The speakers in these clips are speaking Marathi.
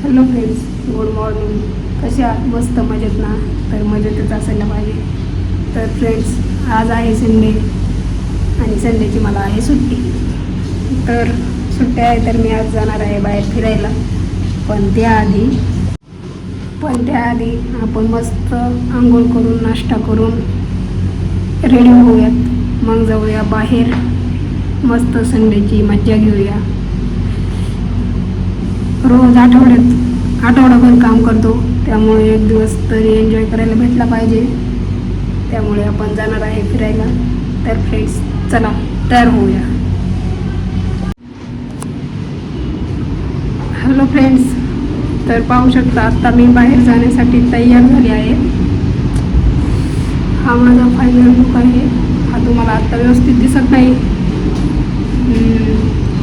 Hello friends, good morning. कसे आहात? मस्त मजेत ना? तर मजेतच असायला पाहिजे. तर फ्रेंड्स, आज आहे संडे आणि संडेची मला आहे सुट्टी. तर सुट्टी आहे तर मी आज जाणार आहे बाहेर फिरायला. पण त्याआधी आपण मस्त आंघोळ करून नाश्ता करून रेडी होऊयात. मग जाऊया बाहेर, मस्त संडेची मज्जा घेऊया. रोज आठवडाभर काम करतो, त्यामुळे एक दिवस तरी एन्जॉय करायला भेटला पाहिजे. त्यामुळे आपण जाणार आहे फिरायला. तर फ्रेंड्स, चला तयार होऊया. हॅलो फ्रेंड्स, तर पाहू शकता आत्ता मी बाहेर जाण्यासाठी तयार झाली आहे. हा माझा फायनल लुक आहे. हा तुम्हाला आत्ता व्यवस्थित दिसत नाही,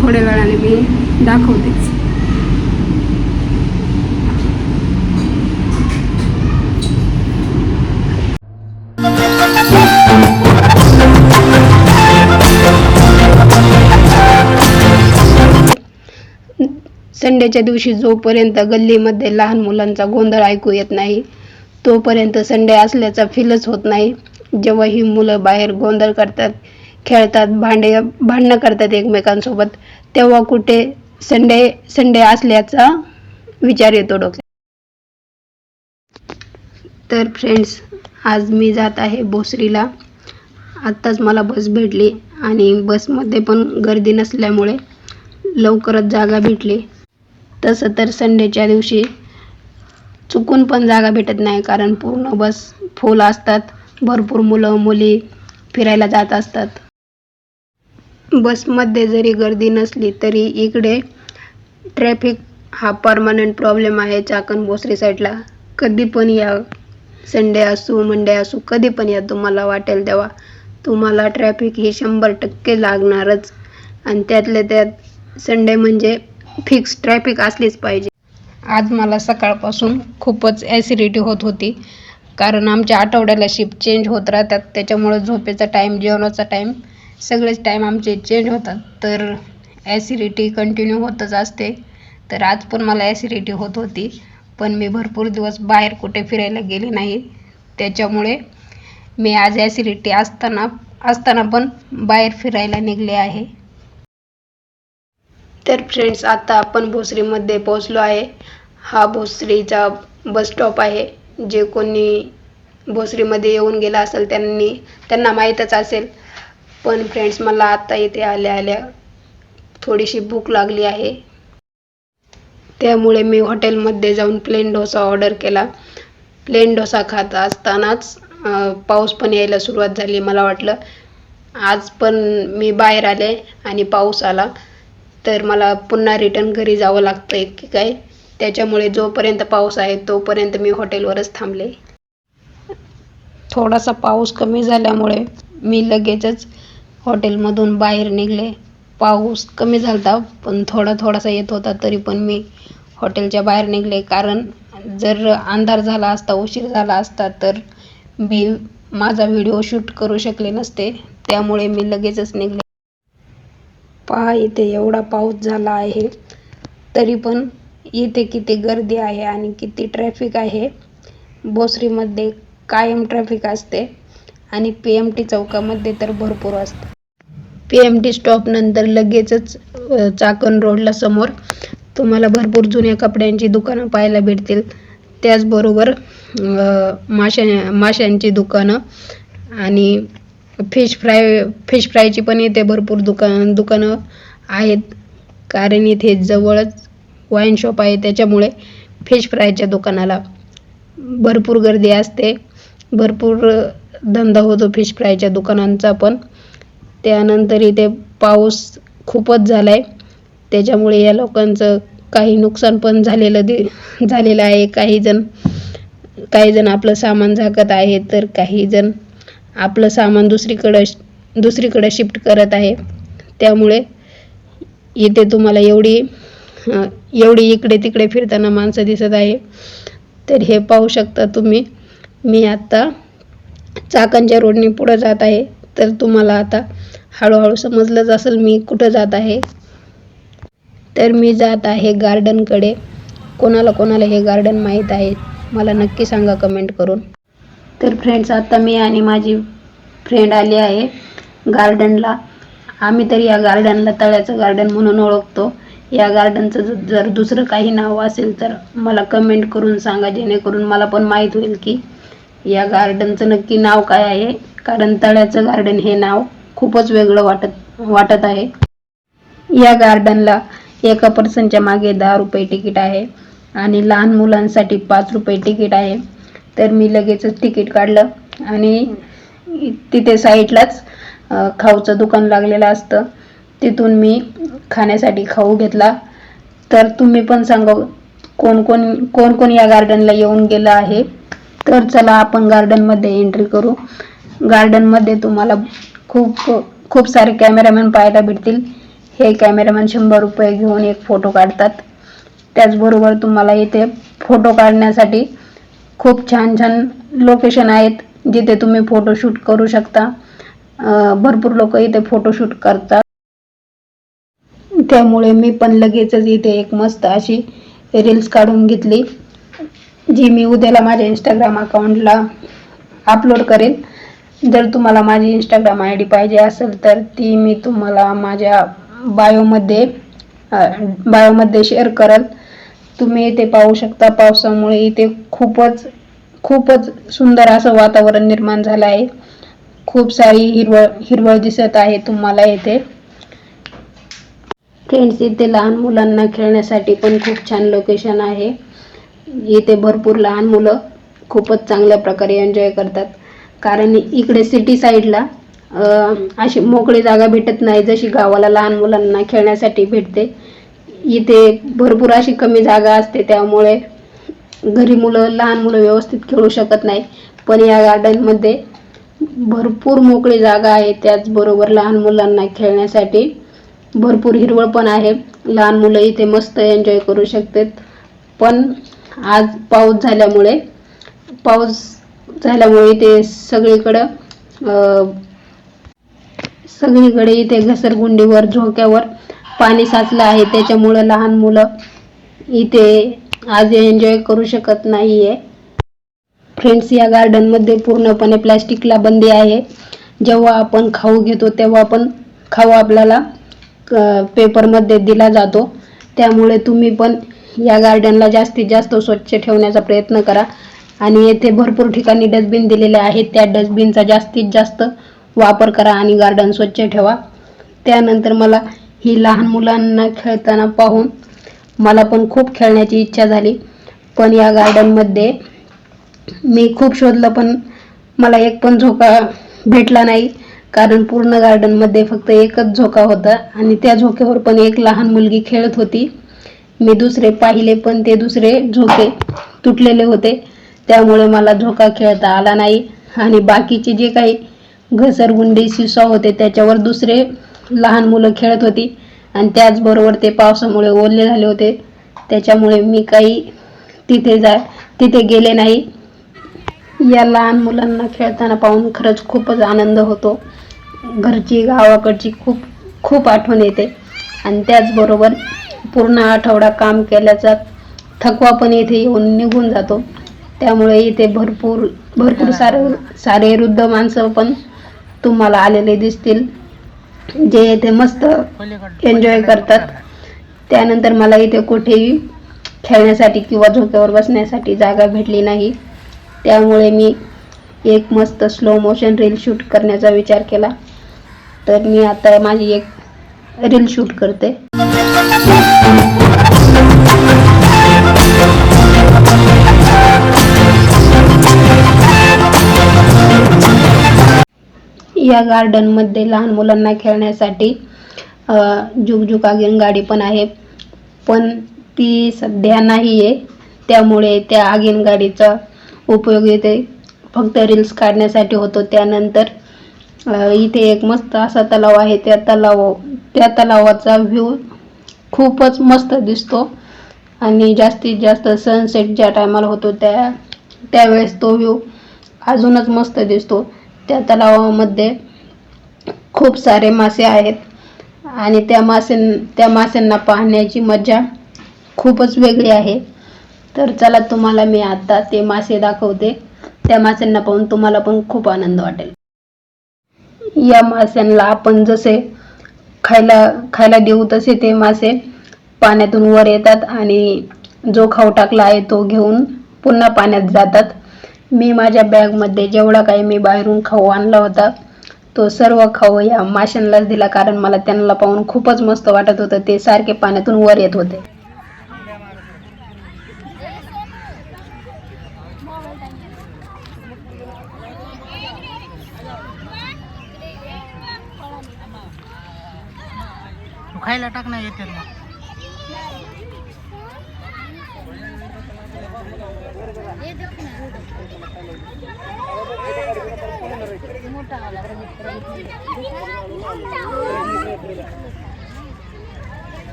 थोड्या वेळाने मी दाखवतेच. संडेच्या दिवशी जोपर्यंत गल्लीमध्ये लहान मुलांचा गोंधळ ऐकू येत नाही, तोपर्यंत संडे असल्याचा फीलच होत नाही. जेव्हा ही मुलं बाहेर गोंधळ करतात, खेळतात, भांडणं करतात एकमेकांसोबत, तेव्हा कुठे संडे असल्याचा विचार येतो डोक्यात. तर फ्रेंड्स, आज मी जात आहे भोसरीला. आत्ताच मला बस भेटली आणि बसमध्ये पण गर्दी नसल्यामुळे लवकरच जागा भेटली. तसं तर संडेच्या दिवशी चुकून पण जागा भेटत नाही, कारण पूर्ण बस फुल असतात. भरपूर मुलं मुली फिरायला जात असतात. बसमध्ये जरी गर्दी नसली तरी इकडे ट्रॅफिक हा परमनंट प्रॉब्लेम आहे चाकण भोसरी साईडला. कधी पण या, संडे असो मंडे असो, कधी पण या, तुम्हाला वाटेल तेव्हा तुम्हाला ट्रॅफिक ही 100% लागणारच. आणि त्यातल्या त्यात संडे म्हणजे फिक्स ट्रॅफिक असलीच पाहिजे. आज मला सकाळपासून खूपच ॲसिडिटी होत होती, कारण आमच्या आठवड्याला शिफ्ट चेंज होत राहतात. त्याच्यामुळे झोपेचा टाईम, जेवणाचा टाईम, सगळेच टाईम आमचे चेंज होतात. तर ॲसिडिटी कंटिन्यू होतच असते. तर आज पण मला ॲसिडिटी होत होती, पण मी भरपूर दिवस बाहेर कुठे फिरायला गेले नाही. त्याच्यामुळे मी आज ॲसिडिटी असताना पण बाहेर फिरायला निघले आहे. तर फ्रेंड्स, आता आपण भोसरीमध्ये पोहोचलो आहे. हा भोसरीचा बस स्टॉप आहे. जे कोणी भोसरीमध्ये येऊन गेला असेल त्यांना माहीतच असेल. पण फ्रेंड्स, मला आता इथे आल्या थोडीशी भूक लागली आहे. त्यामुळे मी हॉटेलमध्ये जाऊन प्लेन डोसा ऑर्डर केला. प्लेन डोसा खात असतानाच पाऊस पण यायला सुरुवात झाली. मला वाटलं आज पण मी बाहेर आले आणि पाऊस आला तर मला पुन्हा रिटर्न घरी जावं लागतंय की काय. त्याच्यामुळे जोपर्यंत पाऊस आहे तोपर्यंत मी हॉटेलवरच थांबले. थोडासा पाऊस कमी झाल्यामुळे मी लगेचच हॉटेलमधून बाहेर निघले. पाऊस कमी झालता, पण थोडासा येत होता, तरी पण मी हॉटेलच्या बाहेर निघले. कारण जर अंधार झाला असता, उशीर झाला असता, तर मी माझा व्हिडिओ शूट करू शकले नसते. त्यामुळे मी लगेचच निघले. पहा, इथे एवढा पाऊस झाला आहे तरी पण इथे किती गर्दी आहे आणि किती ट्रॅफिक आहे. भोसरीमध्ये कायम ट्रॅफिक असते आणि PMT चौकामध्ये तर भरपूर असते. PMT स्टॉप नंतर लगेचच चाकण रोडला समोर तुम्हाला भरपूर जुन्या कपड्यांची दुकानं पाहायला भेटतील. त्याचबरोबर माशांची दुकानं आणि फिश फ्रायची पण इथे भरपूर दुकानं आहेत. कारण इथे जवळच वाईन शॉप आहे, त्याच्यामुळे फिश फ्रायच्या दुकानाला भरपूर गर्दी असते. भरपूर धंदा होतो फिश फ्रायच्या दुकानांचा पण. त्यानंतर इथे पाऊस खूपच झालाय, त्याच्यामुळे या लोकांचं काही नुकसान पण झालेलं आहे. काही जण आपलं सामान झाकत आहे, तर काही जण आपलं सामान दुसरीकडे शिफ्ट करत आहे. त्यामुळे इथे तुम्हाला एवढी इकडे तिकडे फिरताना माणसं दिसत आहे. तर हे पाहू शकता तुम्ही. मी आता चाकणच्या रोडने पुढे जात आहे. तर तुम्हाला आता हळूहळू समजलंच असेल मी कुठं जात आहे. तर मी जात आहे गार्डनकडे. कोणाला कोणाला हे गार्डन माहीत आहे मला नक्की सांगा कमेंट करून. तर फ्रेंड्स, आता मी आणि माझी फ्रेंड आली आहे गार्डनला. आम्ही तर या गार्डनला तळ्याचं गार्डन म्हणून ओळखतो. या गार्डनचं जर दुसरं काही नाव असेल तर मला कमेंट करून सांगा, जेणेकरून मला पण माहीत होईल की या गार्डनचं नक्की नाव काय आहे. कारण तळ्याचं गार्डन हे नाव खूपच वेगळं वाटत आहे. या गार्डनला एका पर्सनच्या मागे 10 रुपये तिकीट आहे आणि लहान मुलांसाठी 5 रुपये तिकीट आहे. तर मी लगेचच तिकीट काढलं आणि तिथे साईडलाच खाऊचं दुकान लागलेलं असतं. तिथून मी खाण्यासाठी खाऊ घेतला. तर तुम्ही पण सांगा कोण कोण या गार्डनला येऊन गेलं आहे. तर चला आपण गार्डनमध्ये एंट्री करू. गार्डनमध्ये तुम्हाला खूप सारे कॅमेरामॅन पाहायला भेटतील. हे कॅमेरामॅन 100 रुपये घेऊन एक फोटो काढतात. त्याचबरोबर तुम्हाला इथे फोटो काढण्यासाठी खूप छान छान लोकेशन आहेत जिथे तुम्ही फोटोशूट करू शकता. भरपूर लोक इथे फोटोशूट करतात. त्यामुळे मी पण लगेचच इथे एक मस्त अशी रील्स काढून घेतली, जी मी उद्याला माझ्या इंस्टाग्राम अकाउंटला अपलोड करेल. जर तुम्हाला माझी इंस्टाग्राम ID पाहिजे असेल तर ती मी तुम्हाला माझ्या बायोमध्ये शेअर करेल. तुम्ही इथे पाहू शकता, पावसामुळे इथे खूपच सुंदर असं वातावरण निर्माण झालं आहे. खूप सारी हिरवळ दिसत आहे तुम्हाला इथे. फ्रेंड्स, इथे लहान मुलांना खेळण्यासाठी पण खूप छान लोकेशन आहे. इथे भरपूर लहान मुलं खूपच चांगल्या प्रकारे एन्जॉय करतात. कारण इकडे सिटी साईडला अशी मोकळी जागा भेटत नाही जशी गावाला लहान मुलांना खेळण्यासाठी भेटते. इथे भरपूर अशी कमी जागा असते, त्यामुळे घरी लहान मुलं व्यवस्थित खेळू शकत नाही. पण या गार्डनमध्ये भरपूर मोकळी जागा आहे. त्याचबरोबर लहान मुलांना खेळण्यासाठी भरपूर हिरवळ पण आहे. लहान मुलं इथे मस्त एन्जॉय करू शकतात. पण आज पाऊस झाल्यामुळे इथे सगळीकडे इथे घसरगुंडीवर झोक्यावर पाणी साचलं आहे. त्याच्यामुळे लहान मुलं इथे आज एन्जॉय करू शकत नाहीये. फ्रेंड्स, या गार्डनमध्ये पूर्णपणे प्लॅस्टिकला बंदी आहे. जेव्हा आपण खाऊ घेतो तेव्हा पण खाऊ आपल्याला पेपरमध्ये दिला जातो. त्यामुळे तुम्ही पण या गार्डनला जास्तीत जास्त स्वच्छ ठेवण्याचा प्रयत्न करा. आणि येथे भरपूर ठिकाणी डस्टबिन दिलेले आहेत. त्या डस्टबिनचा जास्तीत जास्त वापर करा आणि गार्डन स्वच्छ ठेवा. त्यानंतर मला ही लहान मुलांना खेळताना पाहून मला पण खूप खेळण्याची इच्छा झाली. पण या गार्डनमध्ये मी खूप शोधलं पण मला एक पण झोका भेटला नाही. कारण पूर्ण गार्डनमध्ये फक्त एकच झोका होता आणि त्या झोक्यावर पण एक लहान मुलगी खेळत होती. मी दुसरे पाहिले पण ते दुसरे झोके तुटलेले होते. त्यामुळे मला झोका खेळता आला नाही. आणि बाकीचे जे काही घसरगुंडी सीसॉ होते त्याच्यावर दुसरे लहान मुलं खेळत होती आणि त्याचबरोबर ते पावसामुळे ओले झाले होते. त्याच्यामुळे मी काही तिथे गेले नाही. या लहान मुलांना खेळताना पाहून खरंच खूपच आनंद होतो. घरची गावाकडची खूप आठवण येते. आणि त्याचबरोबर पूर्ण आठवडा काम केल्याचा थकवा पण इथे येऊन निघून जातो. त्यामुळे इथे भरपूर सारे वृद्ध माणसं पण तुम्हाला आलेले दिसतील, जे इथे मस्त एन्जॉय करतात. त्यानंतर मला इथे कुठेही खेळण्यासाठी किंवा झोक्यावर बसण्यासाठी जागा भेटली नाही. त्यामुळे मी एक मस्त स्लो मोशन रील शूट करण्याचा विचार केला. तर मी आता माझी एक रील शूट करते. या गार्डनमध्ये लहान मुलांना खेळण्यासाठी जुगजुग गाडी पण आहे, पण ती सध्या नाही आहे. त्यामुळे त्या आगीन गाडीचा उपयोग इथे फक्त रील्स काढण्यासाठी होतो. त्यानंतर इथे एक मस्त असा तलाव आहे. त्या तलावाचा व्ह्यू खूपच मस्त दिसतो आणि जास्तीत जास्त सनसेट ज्या टायमाला होतो त्यावेळेस तो व्ह्यू अजूनच मस्त दिसतो. त्या तलावामध्ये खूप सारे मासे आहेत आणि त्या माशांना पाहण्याची मजा खूपच वेगळी आहे. तर चला तुम्हाला मी आता ते मासे दाखवते. त्या माशांना पाहून तुम्हाला पण खूप आनंद वाटेल. या माशांना आपण जसे खायला देऊ तसे ते मासे पाण्यातून वर येतात आणि जो खाऊ टाकला आहे तो घेऊन पुन्हा पाण्यात जातात. मी माझ्या बॅगमध्ये जेवढा काही मी बाहेरून खाऊ आणला होता तो सर्व खाऊ या माशांनाच दिला, कारण मला त्यांना पाहून खूपच मस्त वाटत होतं. ते सारखे पाण्यातून वर येत होते. खायला टाकणार येते ना.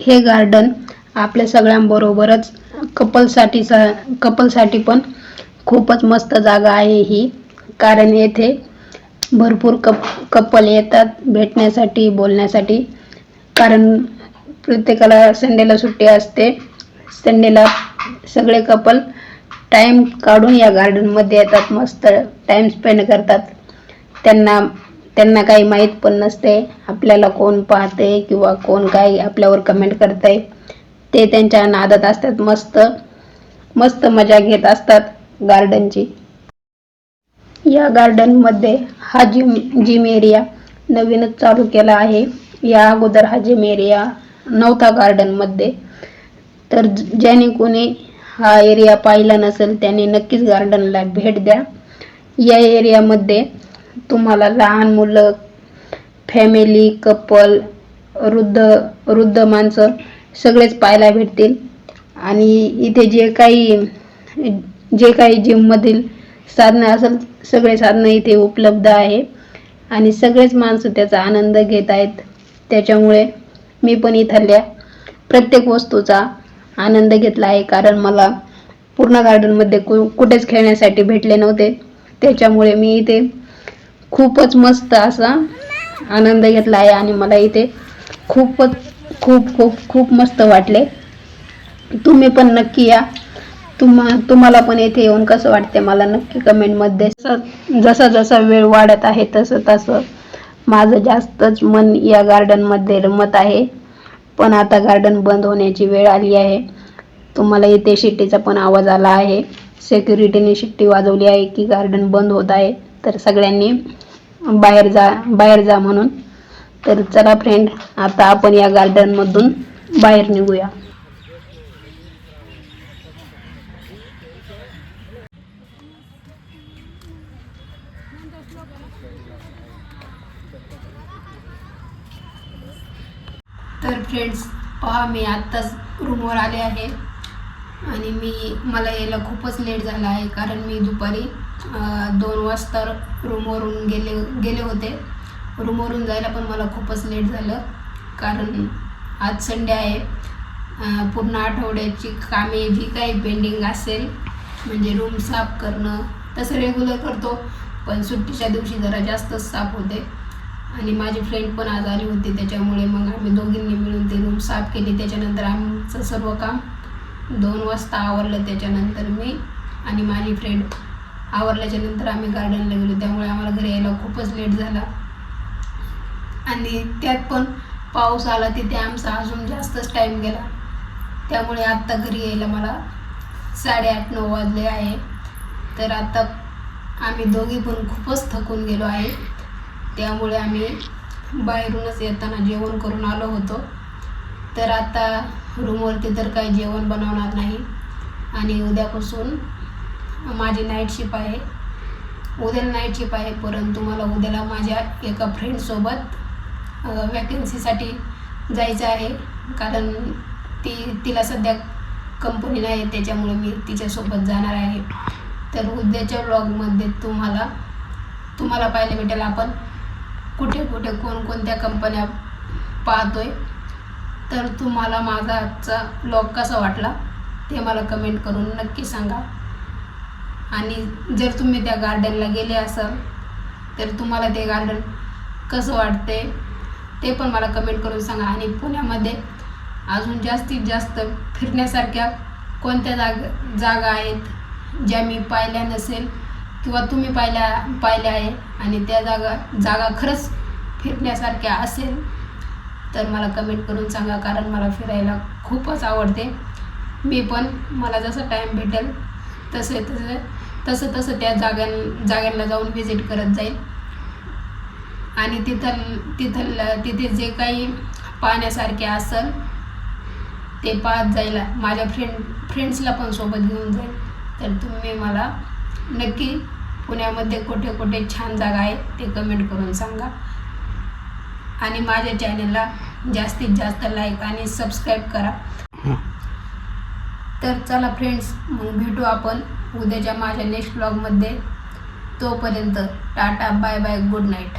हे गार्डन आपल्या सगळ्यांबरोबरच कपलसाठी पण खूपच मस्त जागा आहे ही, कारण येथे भरपूर कपल येतात भेटण्यासाठी, बोलण्यासाठी. कारण प्रत्येकाला संडेला सुट्टी असते. संडेला सगळे कपल टाइम काढून या गार्डनमध्ये येतात, मस्त टाइम स्पेंड करतात. त्यांना काही माहीत पण नसते आपल्याला कोण पाहते किंवा कोण काय आपल्यावर कमेंट करते. ते त्यांच्या नादात असतात, मस्त मजा घेत असतात गार्डनची. या गार्डनमध्ये हा जिम एरिया नवीनच चालू केला आहे. या अगोदर हा जिम एरिया नव्हता गार्डनमध्ये. तर ज्याने कोणी हा एरिया पाहिला नसेल त्यांनी नक्कीच गार्डनला भेट द्या. या एरियामध्ये तुम्हाला लहान मुलं, फॅमिली, कपल, वृद्ध माणसं सगळेच पाहायला भेटतील. आणि इथे जे काही जिममधील साधनं असेल सगळे साधनं इथे उपलब्ध आहे आणि सगळेच माणसं त्याचा आनंद घेत आहेत. त्याच्यामुळे मी पण इथल्या प्रत्येक वस्तूचा आनंद घेतला आहे, कारण मला पूर्ण गार्डनमध्ये कुठेच खेळण्यासाठी भेटले नव्हते. त्याच्यामुळे मी इथे खूपच मस्त असा आनंद घेतला आहे आणि मला इथे खूप मस्त वाटले. तुम्ही पण नक्की या. तुम्हाला पण येथे येऊन कसं वाटते मला नक्की कमेंटमध्ये. जसा वेळ वाढत आहे तसं माझं जास्तच मन या गार्डनमध्ये रमत आहे. पण आता गार्डन बंद होण्याची वेळ आली आहे. तुम्हाला इथे शिट्टीचा पण आवाज आला आहे. सिक्युरिटीने शिट्टी वाजवली आहे की गार्डन बंद होत आहे, तर सगळ्यांनी बाहेर जा म्हणून. तर चला फ्रेंड, आता आपण या गार्डनमधून बाहेर निघूया. तर फ्रेंड्स पहा, मी आत्ताच रूमवर आले आहे आणि मला यायला खूपच लेट झाला आहे, कारण मी दुपारी 2 वाजता रूमवरून गेले होते. रूमवरून जायला पण मला खूपच लेट झालं, कारण आज संडे आहे. पूर्ण आठवड्याची कामे जी काही पेंडिंग असेल, म्हणजे रूम साफ करणं तसं रेग्युलर करतो, पण सुट्टीच्या दिवशी जरा जास्तच साफ होते. आणि माझी फ्रेंड पण आज आली होती, त्याच्यामुळे मग आम्ही दोघींनी मिळून ते रूम साफ केली. त्याच्यानंतर आमचं सर्व काम 2 वाजता आवरलं. त्याच्यानंतर मी आणि माझी फ्रेंड आवरल्याच्यानंतर आम्ही गार्डनला गेलो. त्यामुळे आम्हाला घरी यायला खूपच लेट झाला आणि त्यात पण पाऊस आला, तिथे आमचा अजून जास्तच टाईम गेला. त्यामुळे आत्ता घरी यायला मला 8:30-9 वाजले आहे. तर आता आम्ही दोघी पण खूपच थकून गेलो आहे. त्यामुळे आम्ही बाहेरूनच येताना जेवण करून आलो होतो. तर आता रूमवरती तर काही जेवण बनवणार नाही आणि उद्यापासून माझी नाईट शिफ्ट आहे. उद्याला नाईट शिफ्ट आहे, परंतु मला उद्याला माझ्या एका फ्रेंडसोबत वॅकन्सीसाठी जायचं आहे, कारण तिला सध्या कंपनी नाही आहे. त्याच्यामुळे मी तिच्यासोबत जाणार आहे. तर उद्याच्या व्लॉगमध्ये तुम्हाला पाहायला भेटेल आपण कुठे कोणकोणत्या कंपन्या पाहतोय. तर तुम्हाला माझा आजचा व्लॉग कसा वाटला ते मला कमेंट करून नक्की सांगा. आणि जर तुम्ही त्या गार्डनला गेले असाल तर तुम्हाला ते गार्डन कसं वाटते ते पण मला कमेंट करून सांगा. आणि पुण्यामध्ये अजून जास्तीत जास्त फिरण्यासारख्या कोणत्या जागा आहेत ज्या मी पाहिल्या नसेल किंवा तुम्ही पाहिल्या आहे आणि त्या जागा खरंच फिरण्यासारख्या असेल तर मला कमेंट करून सांगा, कारण मला फिरायला खूपच आवडते. मी पण मला जसं टाईम भेटेल तसं त्या जागांना जाऊन व्हिजिट करत जाईल आणि तिथे जे काही पाहण्यासारखे असेल ते पाहत जाईल. माझ्या फ्रेंड्सला पण सोबत घेऊन जाईल. तर तुम्ही मला नक्की पुण्यामध्ये कुठे कुठे छान जागा आहे ते कमेंट करून सांगा आणि माझ्या चॅनलला जास्तीत जास्त लाईक आणि सबस्क्राईब करा. तर चला फ्रेंड्स, मग भेटू आपण उद्याच्या माझ्या नेक्स्ट ब्लॉगमध्ये. तोपर्यंत tata, bye bye, good night.